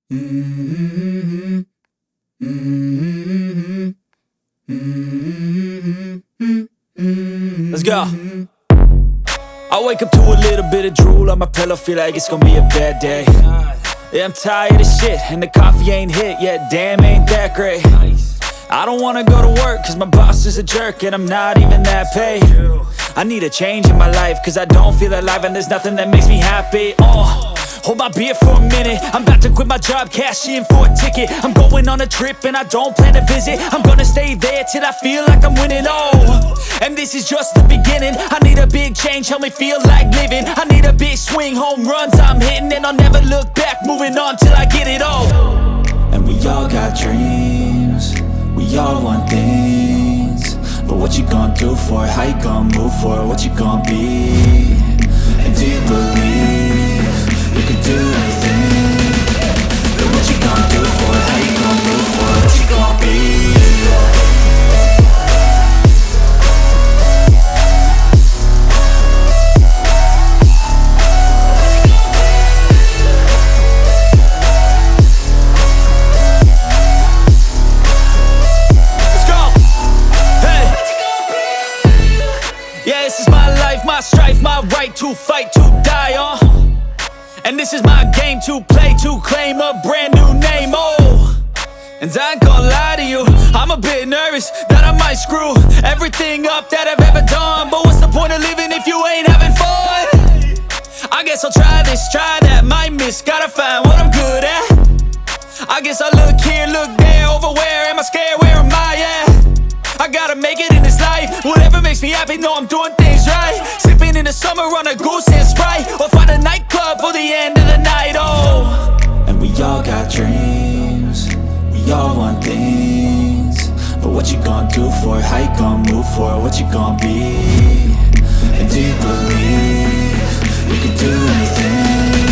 Mm-hmm. Mm-hmm. Mm-hmm. Let's go. I wake up to a little bit of drool on my pillow, feel like it's gonna be a bad day. Yeah, I'm tired of shit, and the coffee ain't hit yet, damn, ain't that great. I don't wanna go to work, cause my boss is a jerk, and I'm not even that paid. I need a change in my life, cause I don't feel alive, and there's nothing that makes me happy. Hold my beer for a minute, I'm about to quit my job, cash in for a ticket. I'm going on a trip and I don't plan to visit. I'm gonna stay there till I feel like I'm winning, and this is just the beginning. I need a big change, help me feel like living. I need a big swing, home runs I'm hitting, and I'll never look back, moving on till I get it all. And we all got dreams, we all want things, but what you gonna do for it? How you gonna move for it? What you gonna be? And do you believe you can do anything? But what you gonna do for it? How you gonna move for it? What you gonna be? Yeah, this is my life, my strife, my right to fight, to die on. And this is my game to play, to claim a brand new name, And I ain't gonna lie to you, I'm a bit nervous that I might screw everything up that I've ever done. But what's the point of living if you ain't having fun? I guess I'll try this, try that, might miss, gotta find what I'm good at. I guess I look here, look there, over where am I scared, where am I at? I gotta make it in this life, whatever makes me happy, know I'm doing things right. Sipping in the summer on a goose and Sprite, or find a nightclub for the end of the night, And we all got dreams, we all want things, but what you gonna do for it? How you gonna move for it? What you gonna be? And do you believe you can do anything?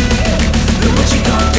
But what you gonna do?